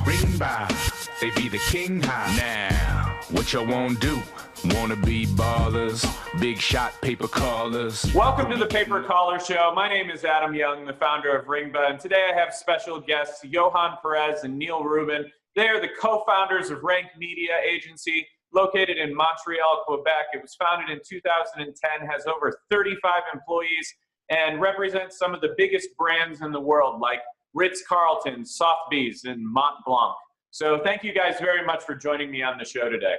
Ringba, they be the king high. Now, what you won't do? Wanna be ballers, big shot paper callers. Welcome to the Paper Caller Show. My name is Adam Young, the founder of Ringba, and today I have special guests Yohan Perez and Neil Rubin. They are the co-founders of Rank Media Agency, located in Montreal, Quebec. It was founded in 2010, has over 35 employees, and represents some of the biggest brands in the world, like Ritz-Carlton, Sotheby's, and Mont Blanc. So thank you guys very much for joining me on the show today.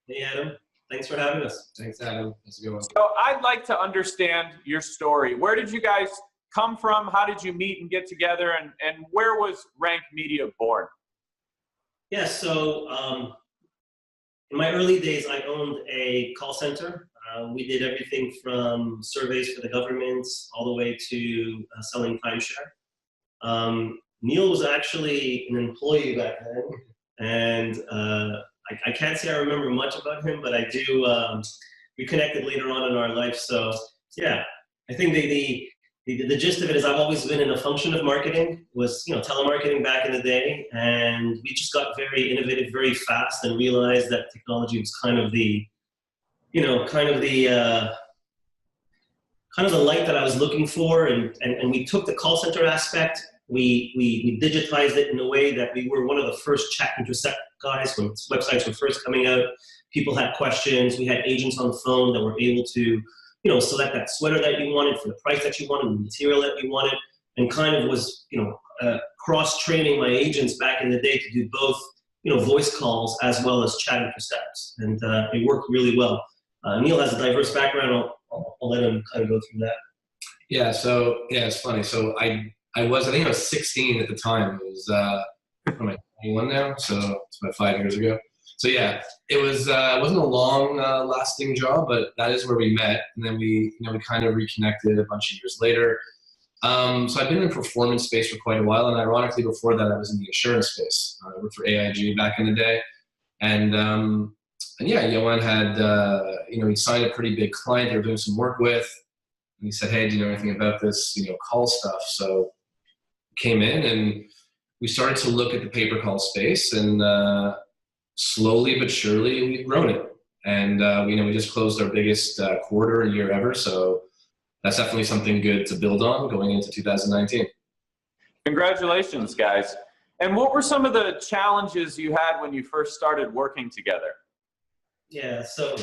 Hey, Adam. Thanks for having us. Thanks, Adam. That's a good one. So I'd like to understand your story. Where did you guys come from? How did you meet and get together? And where was Rank Media born? Yeah, so in my early days, I owned a call center. We did everything from surveys for the government all the way to selling timeshare. Neil was actually an employee back then, and I can't say I remember much about him, but I do. We connected later on in our life, so yeah. I think the gist of it is I've always been in a function of marketing. Was telemarketing back in the day, and we just got very innovative very fast and realized that technology was kind of the light that I was looking for, and we took the call center aspect. We digitized it in a way that we were one of the first chat intercept guys when websites were first coming out. People had questions. We had agents on the phone that were able to, select that sweater that you wanted for the price that you wanted, the material that you wanted, and kind of was, cross-training my agents back in the day to do both, voice calls as well as chat intercepts, and it worked really well. Neil has a diverse background. I'll let him kind of go through that. Yeah, it's funny. So I think I was 16 at the time. It was, what am I, 21 now? So it's about 5 years ago. So yeah, it was, it wasn't a long lasting job, but that is where we met. And then we kind of reconnected a bunch of years later. So I've been in the performance space for quite a while. And ironically, before that, I was in the insurance space. I worked for AIG back in the day. And yeah, Yohan had, he signed a pretty big client they were doing some work with. And he said, hey, do you know anything about this, call stuff? So came in and we started to look at the pay-per-call space, and slowly but surely we've grown it. And we just closed our biggest quarter and year ever. So that's definitely something good to build on going into 2019. Congratulations, guys. And what were some of the challenges you had when you first started working together? Yeah, so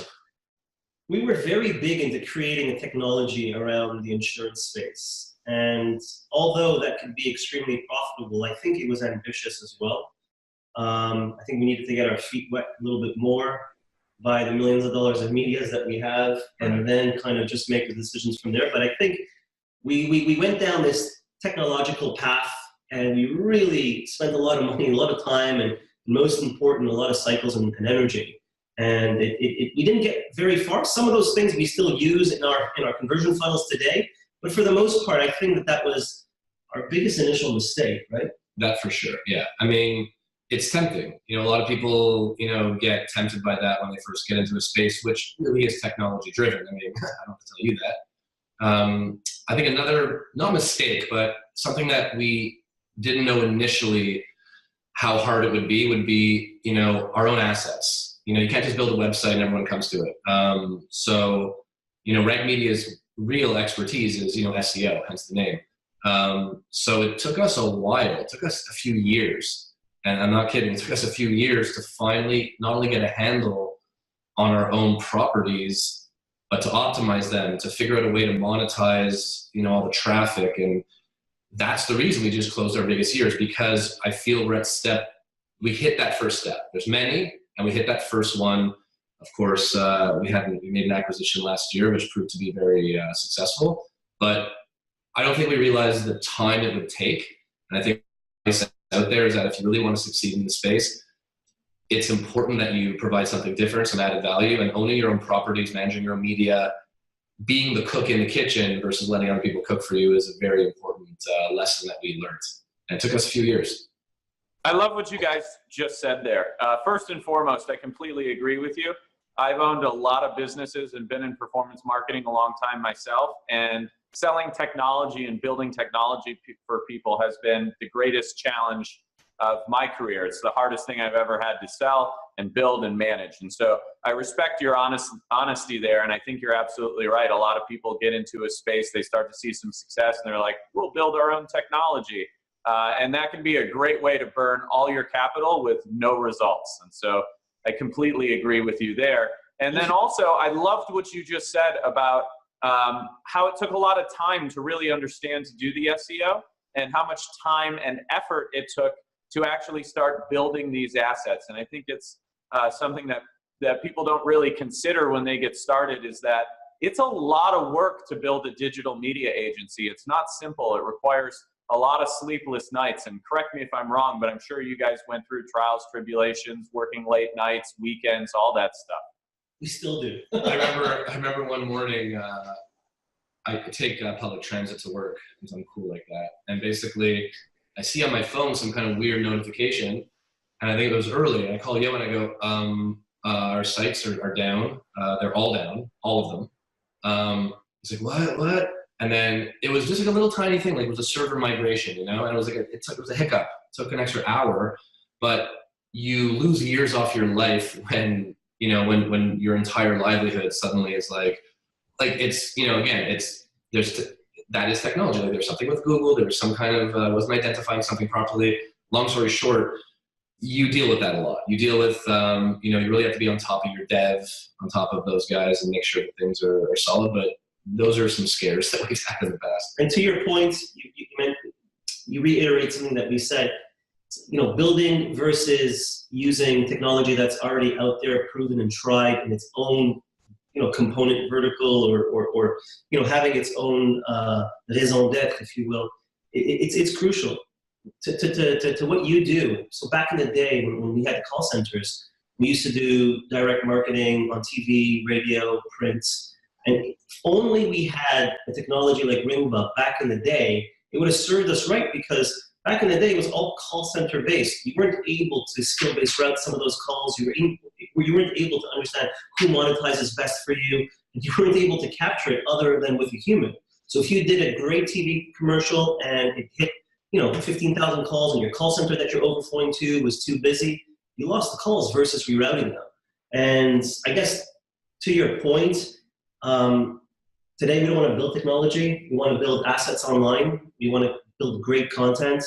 we were very big into creating a technology around the insurance space. And although that could be extremely profitable, I think it was ambitious as well. I think we needed to get our feet wet a little bit more, buy the millions of dollars of medias that we have, and then kind of just make the decisions from there. But I think we went down this technological path, and we really spent a lot of money, a lot of time, and most important, a lot of cycles and energy. And we didn't get very far. Some of those things we still use in our conversion funnels today, but for the most part, I think that was our biggest initial mistake, right? That for sure, yeah. I mean, it's tempting. A lot of people, get tempted by that when they first get into a space, which really is technology driven. I mean, I don't have to tell you that. I think another, not mistake, but something that we didn't know initially how hard it would be, our own assets. You can't just build a website and everyone comes to it. So, Rank Media's real expertise is, SEO, hence the name. So it took us a while. It took us a few years. And I'm not kidding. It took us a few years to finally not only get a handle on our own properties, but to optimize them, to figure out a way to monetize, all the traffic. And that's the reason we just closed our biggest years, because I feel we're at we hit that first step. There's many, and we hit that first one. Of course, we made an acquisition last year, which proved to be very successful. But I don't think we realized the time it would take. And I think out there is that if you really want to succeed in the space, it's important that you provide something different, some added value, and owning your own properties, managing your own media, being the cook in the kitchen versus letting other people cook for you is a very important lesson that we learned. And it took us a few years. I love what you guys just said there. First and foremost, I completely agree with you. I've owned a lot of businesses and been in performance marketing a long time myself, and selling technology and building technology for people has been the greatest challenge of my career. It's the hardest thing I've ever had to sell and build and manage. And so I respect your honesty there. And I think you're absolutely right. A lot of people get into a space, they start to see some success and they're like, we'll build our own technology. And that can be a great way to burn all your capital with no results. And so I completely agree with you there. And then also, I loved what you just said about how it took a lot of time to really understand to do the SEO and how much time and effort it took to actually start building these assets. And I think it's something that people don't really consider when they get started, is that it's a lot of work to build a digital media agency. It's not simple. It requires a lot of sleepless nights. And correct me if I'm wrong, but I'm sure you guys went through trials, tribulations, working late nights, weekends, all that stuff. We still do. I remember one morning, I take public transit to work because I'm cool like that. And basically, I see on my phone some kind of weird notification, and I think it was early. And I call Yo and I go, our sites are down. They're all down, all of them. He's like, what? And then it was just like a little tiny thing, like it was a server migration, you know? And it was like, it was a hiccup. It took an extra hour, but you lose years off your life when, you know, when your entire livelihood suddenly is like it's, you know, again, that is technology. Like there's something with Google, there was some kind of, wasn't identifying something properly. Long story short, you deal with that a lot. You deal with, you know, you really have to be on top of your dev, on top of those guys and make sure that things are solid. But those are some scares that we've had in the past. And to your point, you reiterate something that we said, you know, building versus using technology that's already out there, proven and tried in its own, you know, component vertical or you know, having its own raison d'etre, if you will. It's crucial to what you do. So back in the day when we had call centers, we used to do direct marketing on TV, radio, print, and if only we had a technology like Ringba back in the day, it would have served us right, because back in the day, it was all call center based. You weren't able to skill based route some of those calls. You weren't able to understand who monetizes best for you. You weren't able to capture it other than with a human. So if you did a great TV commercial and it hit, you know, 15,000 calls and your call center that you're overflowing to was too busy, you lost the calls versus rerouting them. And I guess to your point, today we don't want to build technology. We want to build assets online. We want to build great content.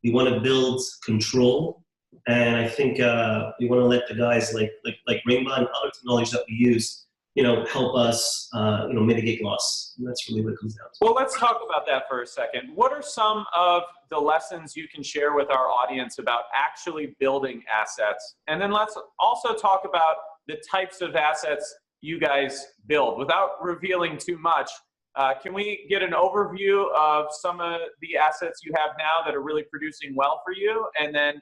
We want to build control. And I think we want to let the guys like Ringba and other technologies that we use, you know, help us, you know, mitigate loss. And that's really what it comes down to. Well, let's talk about that for a second. What are some of the lessons you can share with our audience about actually building assets? And then let's also talk about the types of assets you guys build. Without revealing too much, can we get an overview of some of the assets you have now that are really producing well for you? And then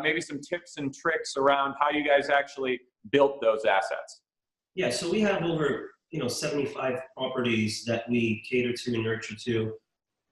maybe some tips and tricks around how you guys actually built those assets. Yeah, so we have over, you know, 75 properties that we cater to and nurture to,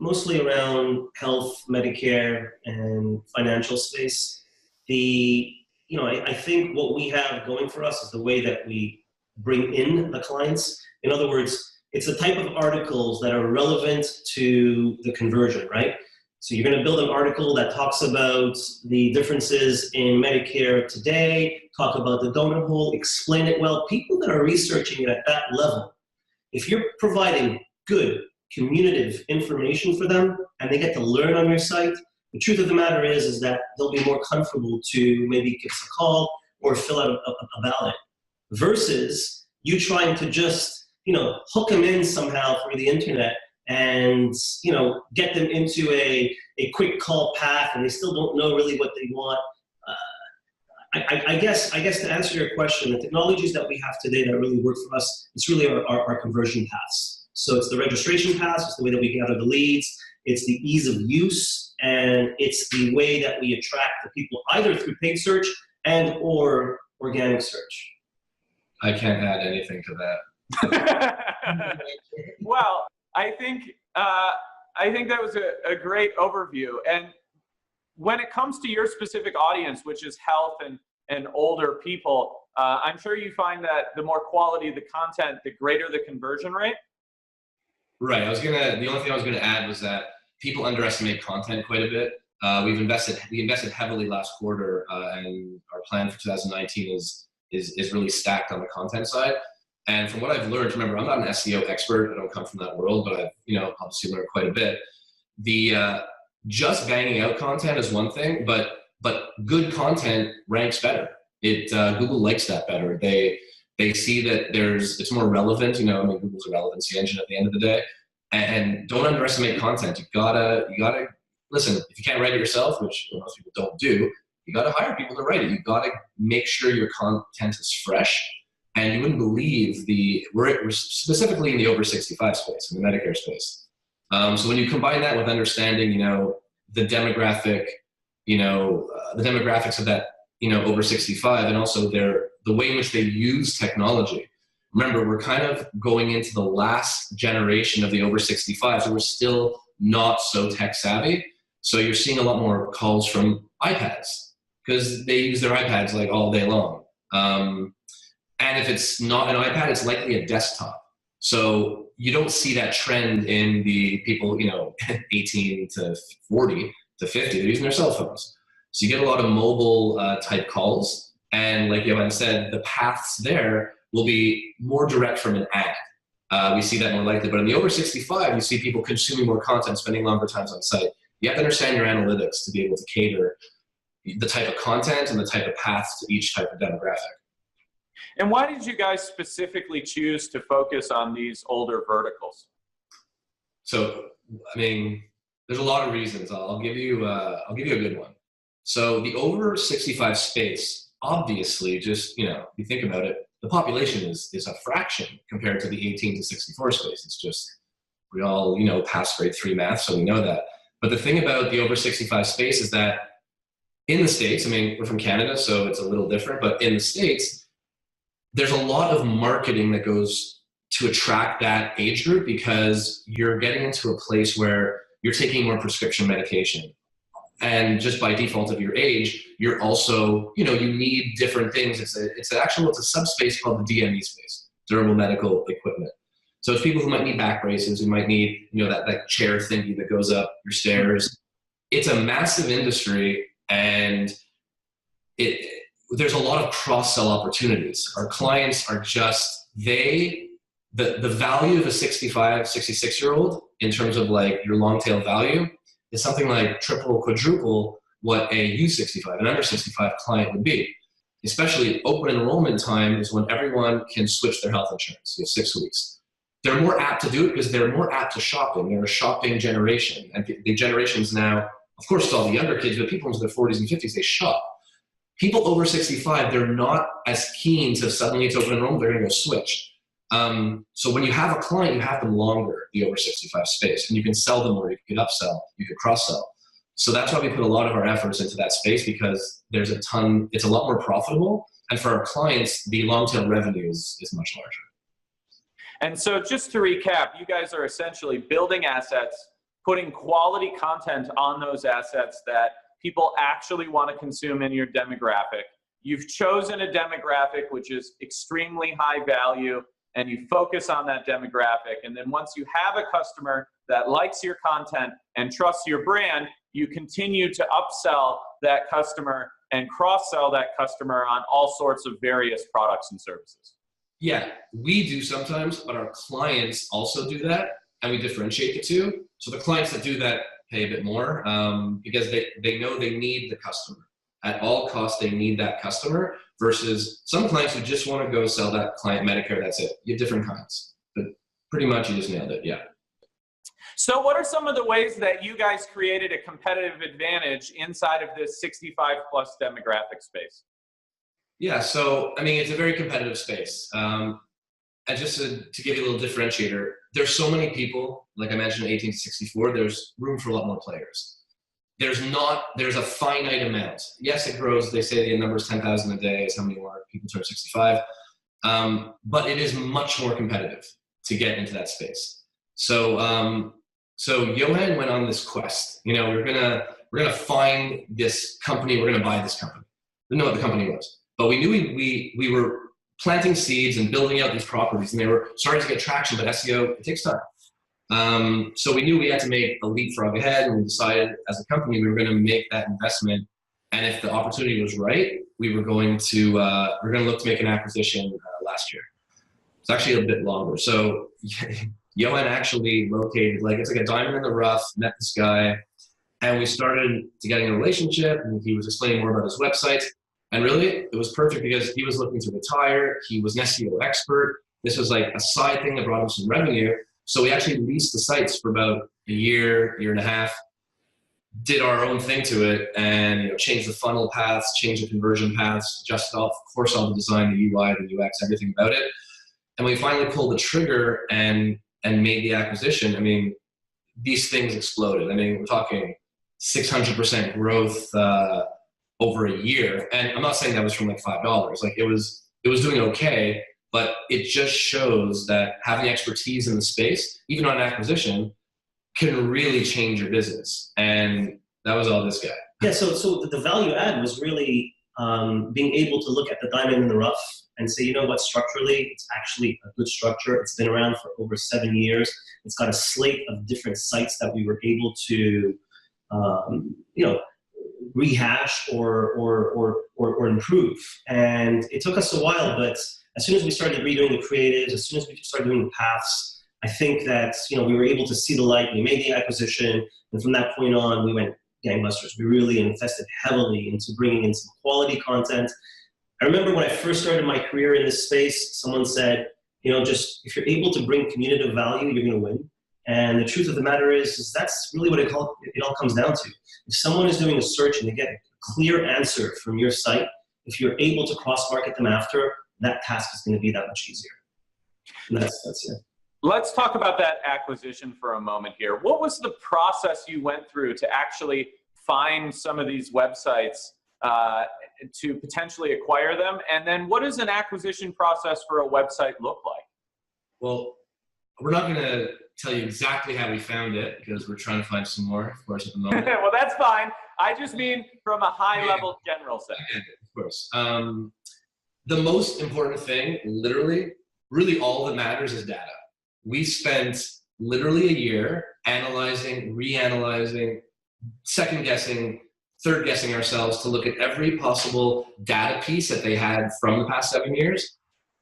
mostly around health, Medicare, and financial space. You know, I think what we have going for us is the way that we bring in the clients. In other words, it's the type of articles that are relevant to the conversion, right? So you're going to build an article that talks about the differences in Medicare today, talk about the donut hole, explain it well. People that are researching it at that level, if you're providing good communicative information for them and they get to learn on your site, the truth of the matter is that they'll be more comfortable to maybe give us a call or fill out a ballot, versus you trying to just, you know, hook them in somehow through the internet and, you know, get them into a quick call path and they still don't know really what they want. I guess to answer your question, the technologies that we have today that really work for us, it's really our conversion paths. So it's the registration paths, it's the way that we gather the leads, it's the ease of use, and it's the way that we attract the people either through paid search and or organic search. I can't add anything to that. Well, I think that was a great overview. And when it comes to your specific audience, which is health and older people, I'm sure you find that the more quality of the content, the greater the conversion rate. Right. The only thing I was gonna add was that people underestimate content quite a bit. We invested heavily last quarter, and our plan for 2019 is really stacked on the content side. And from what I've learned, remember, I'm not an SEO expert. I don't come from that world, but I've obviously learned quite a bit. The just banging out content is one thing, but good content ranks better. Google likes that better. They see that it's more relevant. Google's a relevancy engine at the end of the day. And don't underestimate content. You gotta listen. If you can't write it yourself, which most people don't do, you gotta hire people to write it. You gotta make sure your content is fresh. And you wouldn't believe we're specifically in the over 65 space, in the Medicare space. So when you combine that with understanding, the demographic, the demographics of that, over 65, and also the way in which they use technology. Remember, we're kind of going into the last generation of the over 65, so we're still not so tech savvy. So you're seeing a lot more calls from iPads because they use their iPads like all day long. And if it's not an iPad, it's likely a desktop. So you don't see that trend in the people, 18 to 40 to 50, they're using their cell phones. So you get a lot of mobile type calls. And like Yohan said, the paths there will be more direct from an ad. We see that more likely. But in the over 65, you see people consuming more content, spending longer times on site. You have to understand your analytics to be able to cater the type of content and the type of paths to each type of demographic. And why did you guys specifically choose to focus on these older verticals? So, there's a lot of reasons. I'll give you a good one. So the over 65 space, obviously, just, you think about it, the population is a fraction compared to the 18 to 64 space. It's just, we all, pass grade 3 math, so we know that. But the thing about the over 65 space is that in the States, we're from Canada, so it's a little different, but in the States, there's a lot of marketing that goes to attract that age group because you're getting into a place where you're taking more prescription medication. And just by default of your age, you're also, you need different things. It's a subspace called the DME space, durable medical equipment. So it's people who might need back braces, who might need, that chair thingy that goes up your stairs. It's a massive industry, and there's a lot of cross-sell opportunities. Our clients are just, the value of a 65, 66-year-old in terms of like your long tail value is something like triple, quadruple what a U65, an under 65 client would be. Especially open enrollment time is when everyone can switch their health insurance, 6 weeks. They're more apt to do it because they're more apt to shopping. They're a shopping generation. And the generations now, of course, it's all the younger kids, but people into their 40s and 50s, they shop. People over 65, they're not as keen to suddenly it's open enrollment, they're gonna go switch. So when you have a client, you have them longer, the over 65 space, and you can sell them more, you can upsell, you can cross-sell. So that's why we put a lot of our efforts into that space, because it's a lot more profitable, and for our clients, the long-tail revenue is much larger. And so just to recap, you guys are essentially building assets, putting quality content on those assets that people actually want to consume in your demographic. You've chosen a demographic which is extremely high value, and you focus on that demographic. And then once you have a customer that likes your content and trusts your brand, you continue to upsell that customer and cross-sell that customer on all sorts of various products and services. Yeah, we do sometimes, but our clients also do that, and we differentiate the two. So the clients that do that pay a bit more because they know they need the customer. At all costs, they need that customer, versus some clients who just want to go sell that client Medicare, that's it. You have different kinds, but pretty much you just nailed it, yeah. So what are some of the ways that you guys created a competitive advantage inside of this 65 plus demographic space? Yeah, so, it's a very competitive space. And just to give you a little differentiator, there's so many people, like I mentioned, 18 to 64, there's room for a lot more players. There's a finite amount. Yes, it grows. They say the number is 10,000 a day is how many more people turn 65. But it is much more competitive to get into that space. So Yohan went on this quest. We're gonna find this company. We're gonna buy this company. We didn't know what the company was, but we knew we were planting seeds and building out these properties, and they were starting to get traction. But SEO, it takes time. So we knew we had to make a leapfrog ahead, and we decided as a company we were going to make that investment. And if the opportunity was right, we were going to look to make an acquisition last year. It's actually a bit longer. So Yohan actually located, like, it's like a diamond in the rough, met this guy, and we started to get in a relationship, and he was explaining more about his website. And really, it was perfect because he was looking to retire. He was an SEO expert. This was like a side thing that brought him some revenue. So we actually leased the sites for about a year and a half, did our own thing to it, and changed the funnel paths, changed the conversion paths, adjusted all the design, the UI, the UX, everything about it. And we finally pulled the trigger and made the acquisition. I mean, these things exploded. I mean, we're talking 600% growth over a year. And I'm not saying that was from like $5. Like it was doing okay, but it just shows that having expertise in the space, even on an acquisition, can really change your business. And that was all this guy. Yeah, so the value add was really being able to look at the diamond in the rough and say, you know what, structurally, it's actually a good structure. It's been around for over 7 years. It's got a slate of different sites that we were able to, rehash or improve. And it took us a while, but as soon as we started redoing the creatives, as soon as we started doing the paths, I think that, we were able to see the light. We made the acquisition, and from that point on, we went gangbusters. We really invested heavily into bringing in some quality content. I remember when I first started my career in this space, someone said, just if you're able to bring communicative value, you're going to win. And the truth of the matter is that's really what it all comes down to. If someone is doing a search and they get a clear answer from your site, if you're able to cross-market them after, that task is going to be that much easier. And that's it. Let's talk about that acquisition for a moment here. What was the process you went through to actually find some of these websites to potentially acquire them? And then what does an acquisition process for a website look like? Well, we're not going to tell you exactly how we found it because we're trying to find some more, of course, at the moment. Well, that's fine. I just mean from a high-level general sense. Okay, of course. The most important thing, literally, really all that matters is data. We spent literally a year analyzing, reanalyzing, second-guessing, third-guessing ourselves to look at every possible data piece that they had from the past 7 years,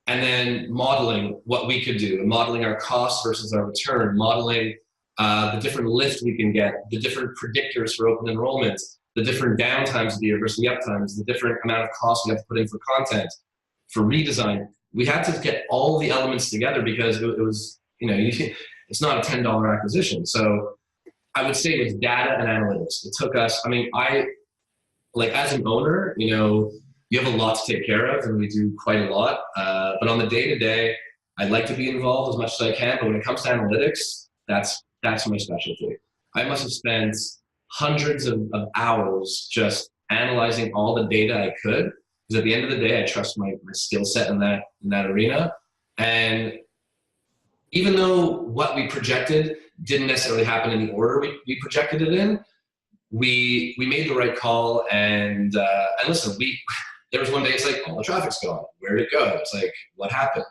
and then modeling what we could do, modeling our costs versus our return, modeling the different lift we can get, the different predictors for open enrollment, the different downtimes of the year versus the uptimes, the different amount of costs we have to put in for content, for redesign. We had to get all the elements together because it was, it's not a $10 acquisition. So I would say it was data and analytics. It took us, as an owner, you have a lot to take care of, and we do quite a lot. But on the day-to-day, I'd like to be involved as much as I can. But when it comes to analytics, that's my specialty. I must have spent hundreds of hours just analyzing all the data I could, because at the end of the day, I trust my skill set in that arena. And even though what we projected didn't necessarily happen in the order we projected it in, we made the right call. And listen, there was one day it's like, oh, the traffic's gone. Where did it go? It's like, what happened?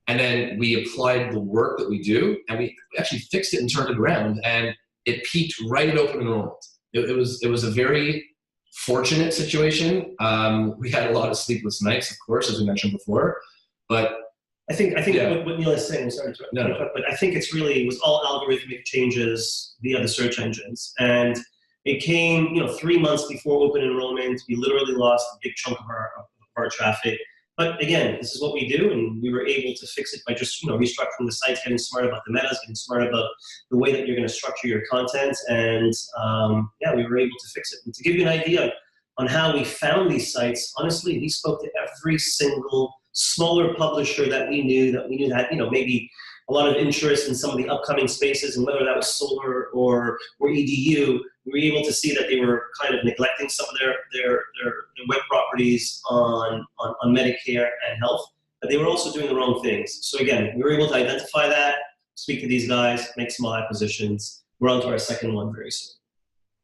And then we applied the work that we do, and we actually fixed it and turned it around, and it peaked right at open enrollment. It was a very fortunate situation. We had a lot of sleepless nights, of course, as we mentioned before, but I think yeah. what Neil is saying, I'm sorry to interrupt, but I think it was all algorithmic changes via the search engines. And it came, 3 months before open enrollment. We literally lost a big chunk of our traffic. But again, this is what we do, and we were able to fix it by just restructuring the sites, getting smart about the metas, getting smart about the way that you're going to structure your content, and we were able to fix it. And to give you an idea on how we found these sites, honestly, we spoke to every single smaller publisher that we knew had maybe a lot of interest in some of the upcoming spaces, and whether that was solar or EDU, we were able to see that they were kind of neglecting some of their web properties on Medicare and health, but they were also doing the wrong things. So again, we were able to identify that, speak to these guys, make small acquisitions. We're on to our second one very soon.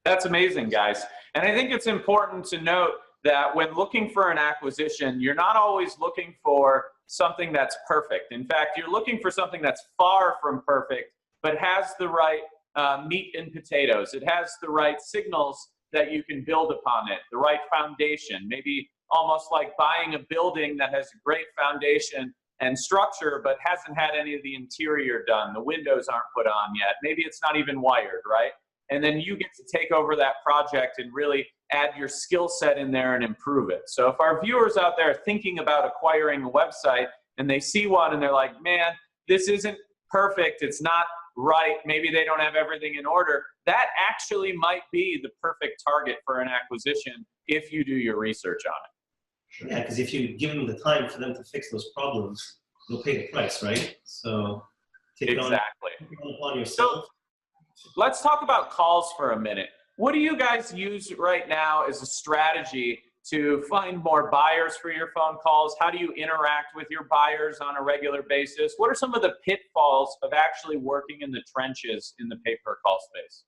That's amazing, guys. And I think it's important to note that when looking for an acquisition, you're not always looking for something that's perfect. In fact, you're looking for something that's far from perfect, but has the right meat and potatoes. It has the right signals that you can build upon it, the right foundation, maybe almost like buying a building that has a great foundation and structure, but hasn't had any of the interior done. The windows aren't put on yet. Maybe it's not even wired, right? And then you get to take over that project and really add your skill set in there and improve it. So if our viewers out there are thinking about acquiring a website and they see one and they're like, man, this isn't perfect, it's not right, maybe they don't have everything in order, that actually might be the perfect target for an acquisition if you do your research on it. Yeah, because if you give them the time for them to fix those problems, they'll pay the price, right? So take it on upon yourself. So let's talk about calls for a minute. What do you guys use right now as a strategy to find more buyers for your phone calls? How do you interact with your buyers on a regular basis? What are some of the pitfalls of actually working in the trenches in the pay-per-call space?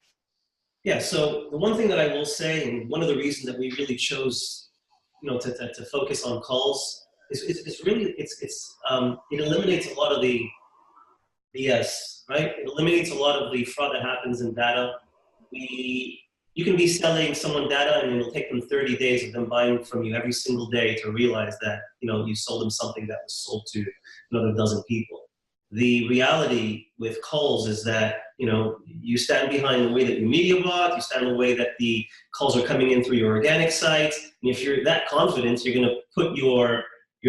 Yeah, so the one thing that I will say, and one of the reasons that we really chose, to focus on calls is really it eliminates a lot of the BS, right? It eliminates a lot of the fraud that happens in data. You can be selling someone data and it'll take them 30 days of them buying from you every single day to realize that, you sold them something that was sold to another dozen people. The reality with calls is that, you stand behind the way that your media bought, you stand in the way that the calls are coming in through your organic sites. And if you're that confident, you're going to put your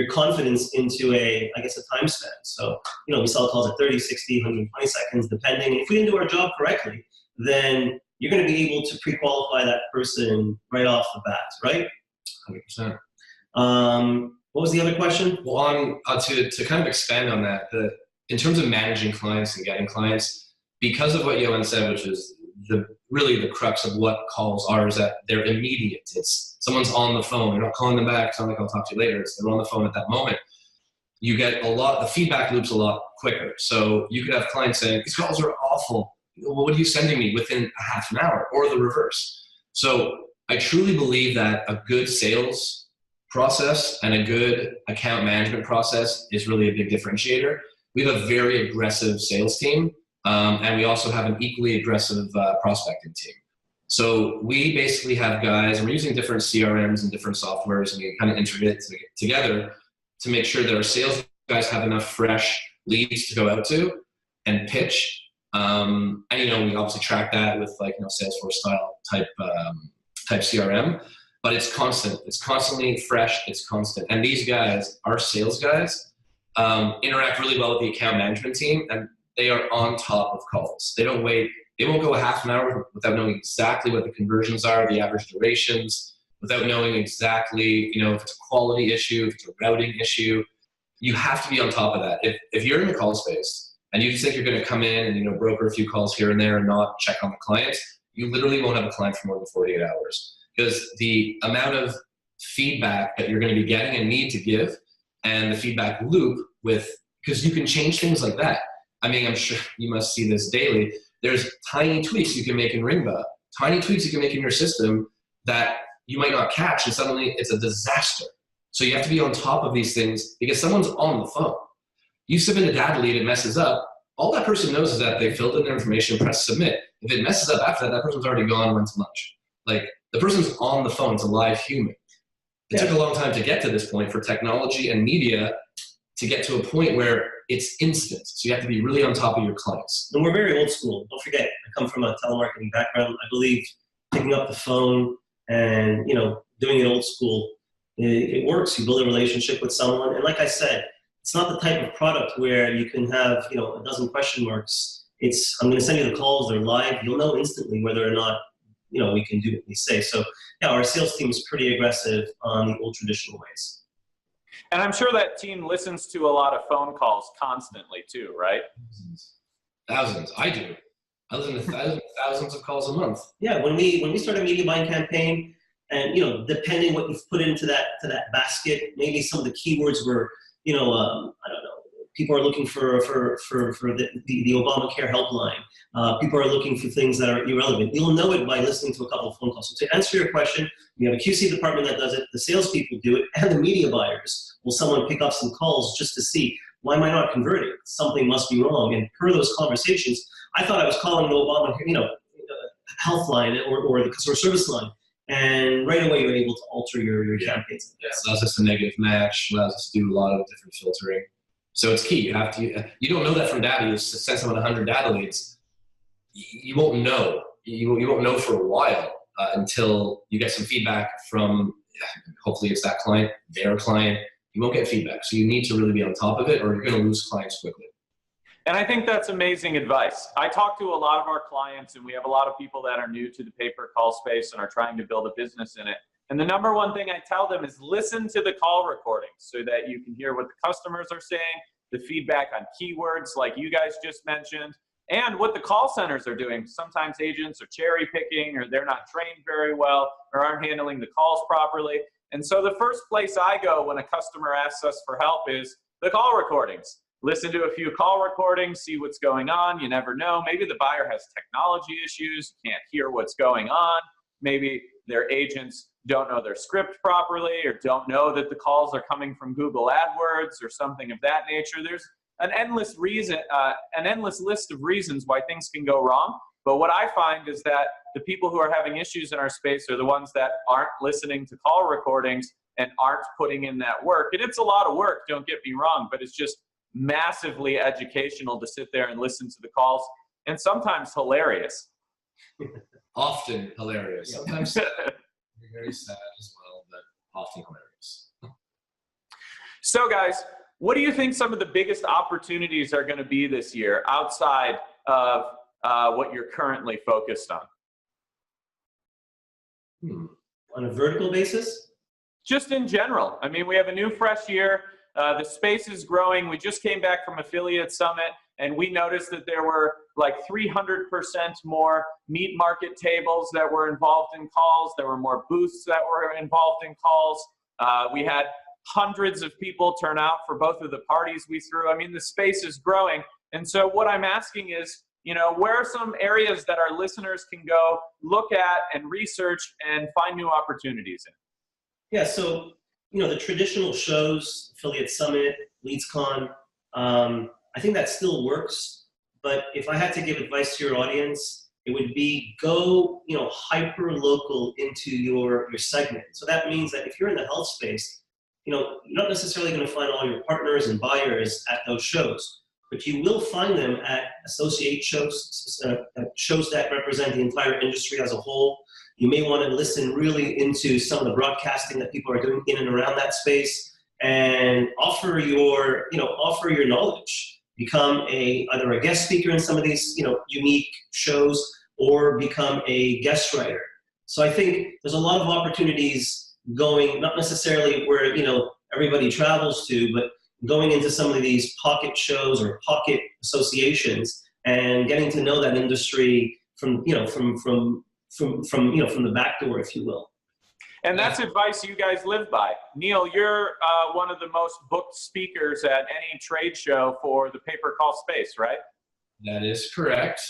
confidence into a time span. So, we sell calls at 30, 60, 120 seconds, depending. If we didn't do our job correctly, then you're going to be able to pre-qualify that person right off the bat, right? 100%. What was the other question? Well, to kind of expand on that, in terms of managing clients and getting clients, because of what Yohan said, which is really the crux of what calls are, is that they're immediate. It's someone's on the phone. You're not calling them back. It's not like I'll talk to you later. It's they're on the phone at that moment. You get the feedback loop's a lot quicker. So you could have clients saying, these calls are awful. Well, what are you sending me within a half an hour, or the reverse? So I truly believe that a good sales process and a good account management process is really a big differentiator. We have a very aggressive sales team, and we also have an equally aggressive prospecting team. So we basically have guys, and we're using different CRMs and different softwares, and we kind of integrate it together to make sure that our sales guys have enough fresh leads to go out to and pitch. And we obviously track that with Salesforce style type CRM, but it's constant. It's constantly fresh. It's constant. And these guys, our sales guys, interact really well with the account management team, and they are on top of calls. They don't wait. They won't go a half an hour without knowing exactly what the conversions are, the average durations, without knowing exactly, if it's a quality issue, if it's a routing issue. You have to be on top of that. If you're in the call space and you just think you're going to come in and broker a few calls here and there and not check on the client, you literally won't have a client for more than 48 hours. Because the amount of feedback that you're going to be getting and need to give, and the feedback loop because you can change things like that. I mean, I'm sure you must see this daily. There's tiny tweaks you can make in Ringba, tiny tweaks you can make in your system that you might not catch, and suddenly it's a disaster. So you have to be on top of these things because someone's on the phone. You submit a data lead, it messes up. All that person knows is that they filled in their information, press submit. If it messes up after that, that person's already gone and went to lunch. Like, the person's on the phone, it's a live human. It took a long time to get to this point for technology and media to get to a point where it's instant. So you have to be really on top of your clients. And we're very old school. Don't forget, I come from a telemarketing background. I believe picking up the phone and doing it old school, it works. You build a relationship with someone. And like I said, it's not the type of product where you can have a dozen question marks. I'm going to send you the calls. They're live. You'll know instantly whether or not we can do what we say. So yeah, our sales team is pretty aggressive on the old traditional ways. And I'm sure that team listens to a lot of phone calls constantly too, right? Thousands. I do. I listen to thousands of calls a month. Yeah, when we start a media buying campaign, and depending what you've put into that basket, maybe some of the keywords were, I don't know, people are looking for the Obamacare helpline. People are looking for things that are irrelevant. You'll know it by listening to a couple of phone calls. So to answer your question, we have a QC department that does it, the salespeople do it, and the media buyers. Will someone pick up some calls just to see, why am I not converting? Something must be wrong. And per those conversations, I thought I was calling the Obama, health line or the customer service line. And right away, you're able to alter your campaigns. Yeah, so allows us to negative match, allows us to do a lot of different filtering. So it's key. You don't know that from data. You send someone 100 data leads. You won't know. You won't know for a while until you get some feedback from, hopefully it's that client, their client. You won't get feedback. So you need to really be on top of it or you're going to lose clients quickly. And I think that's amazing advice. I talk to a lot of our clients, and we have a lot of people that are new to the pay-per-call space and are trying to build a business in it. And the number one thing I tell them is listen to the call recordings so that you can hear what the customers are saying, the feedback on keywords like you guys just mentioned, and what the call centers are doing. Sometimes agents are cherry picking, or they're not trained very well, or aren't handling the calls properly. And so the first place I go when a customer asks us for help is the call recordings. Listen to a few call recordings, see what's going on. You never know. Maybe the buyer has technology issues, can't hear what's going on. Maybe their agents don't know their script properly, or don't know that the calls are coming from Google AdWords or something of that nature. There's an endless list of reasons why things can go wrong. But what I find is that the people who are having issues in our space are the ones that aren't listening to call recordings and aren't putting in that work. And it's a lot of work, don't get me wrong, but it's just massively educational to sit there and listen to the calls, and sometimes hilarious. Often hilarious. Sometimes very sad as well, but often hilarious. So guys, what do you think some of the biggest opportunities are going to be this year outside of what you're currently focused on? On a vertical basis? Just in general. I mean, we have a new fresh year. The space is growing. We just came back from Affiliate Summit, and we noticed that there were like 300% more meat market tables that were involved in calls. There were more booths that were involved in calls. We had hundreds of people turn out for both of the parties we threw. I mean, the space is growing. And so what I'm asking is, where are some areas that our listeners can go look at and research and find new opportunities in? Yeah, so the traditional shows, Affiliate Summit, LeadsCon, I think that still works. But if I had to give advice to your audience, it would be go, hyper local into your segment. So that means that if you're in the health space, you're not necessarily going to find all your partners and buyers at those shows, but you will find them at associate shows, shows that represent the entire industry as a whole. You may want to listen really into some of the broadcasting that people are doing in and around that space, and offer your knowledge. Become either a guest speaker in some of these, unique shows, or become a guest writer. So I think there's a lot of opportunities going, not necessarily where, everybody travels to, but going into some of these pocket shows or pocket associations and getting to know that industry from the back door, if you will. And that's advice you guys live by. Neil, you're one of the most booked speakers at any trade show for the pay-per-call space, right? That is correct.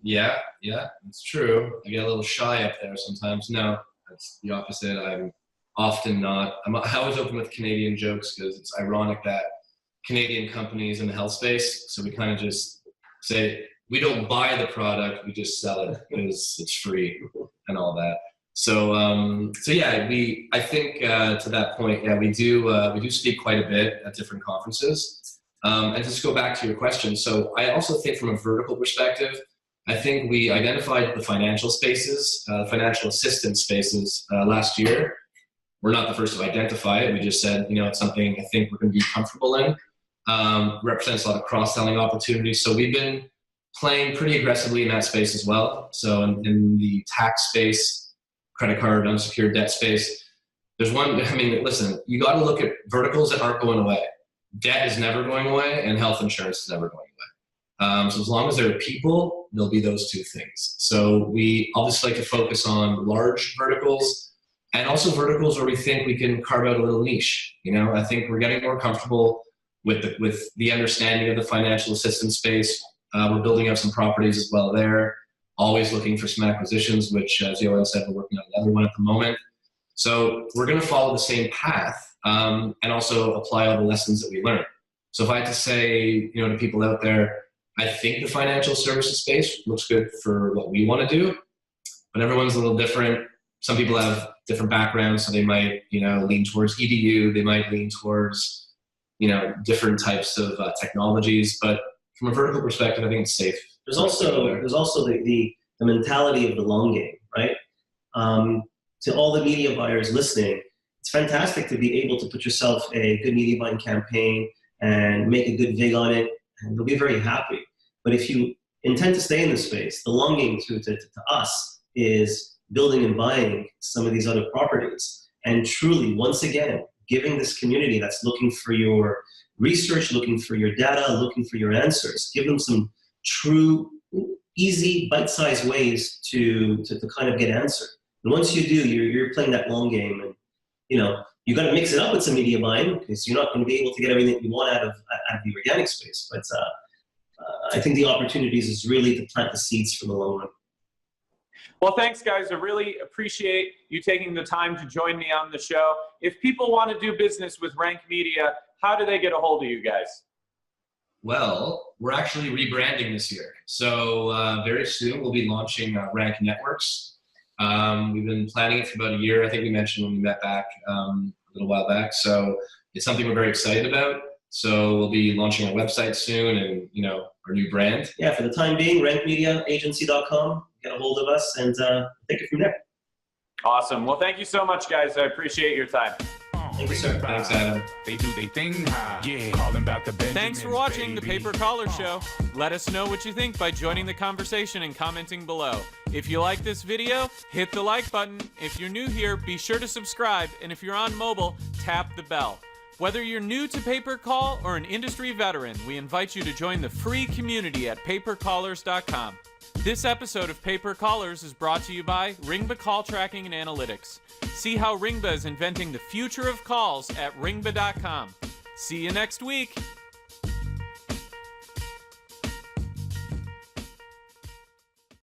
Yeah, it's true. I get a little shy up there sometimes. No, that's the opposite. I'm often not. I always open with Canadian jokes because it's ironic that Canadian companies in the health space, so we kind of just say, we don't buy the product, we just sell it because it's free and all that. So yeah, I think to that point, yeah, we do speak quite a bit at different conferences. And just go back to your question. So I also think from a vertical perspective, I think we identified the financial spaces, financial assistance spaces last year. We're not the first to identify it. We just said, it's something I think we're going to be comfortable in. Represents a lot of cross-selling opportunities. So we've been playing pretty aggressively in that space as well. So in the tax space, credit card, unsecured debt space, there's one, listen, you got to look at verticals that aren't going away. Debt is never going away, and health insurance is never going away. So as long as there are people, there'll be those two things. So we obviously like to focus on large verticals, and also verticals where we think we can carve out a little niche. I think we're getting more comfortable with the understanding of the financial assistance space. We're building up some properties as well there. Always looking for some acquisitions, which, as Yohan said, we're working on another one at the moment. So we're going to follow the same path and also apply all the lessons that we learned. So if I had to say, to people out there, I think the financial services space looks good for what we want to do, but everyone's a little different. Some people have different backgrounds, so they might, lean towards EDU. They might lean towards, different types of technologies. But from a vertical perspective, I think it's safe. There's also the mentality of the long game, right? To all the media buyers listening, it's fantastic to be able to put yourself a good media buying campaign and make a good vig on it, and you'll be very happy. But if you intend to stay in this space, the long game to us is building and buying some of these other properties, and truly, once again, giving this community that's looking for your research, looking for your data, looking for your answers, give them some true, easy, bite-sized ways to kind of get answered. And once you do, you're playing that long game, and you got to mix it up with some media buying, because you're not going to be able to get everything you want out of the organic space. But I think the opportunities is really to plant the seeds for the long run. Well, thanks, guys. I really appreciate you taking the time to join me on the show. If people want to do business with Rank Media, how do they get a hold of you guys? Well, we're actually rebranding this year. So very soon we'll be launching Rank Networks. We've been planning it for about a year. I think we mentioned when we met back a little while back. So it's something we're very excited about. So we'll be launching our website soon, and our new brand. Yeah, for the time being, rankmediaagency.com. Get a hold of us and take it from there. Awesome. Well, thank you so much, guys. I appreciate your time. Thank you, sir. Thanks, Adam. They do their thing high. Yeah, calling about the Benjamins, Thanks for watching the baby. Paper Collar Show. Let us know what you think by joining the conversation and commenting below. If you like this video, hit the like button. If you're new here, be sure to subscribe. And if you're on mobile, tap the bell. Whether you're new to Paper Call or an industry veteran, we invite you to join the free community at papercallers.com. This episode of Paper Callers is brought to you by Ringba Call Tracking and Analytics. See how Ringba is inventing the future of calls at ringba.com. See you next week.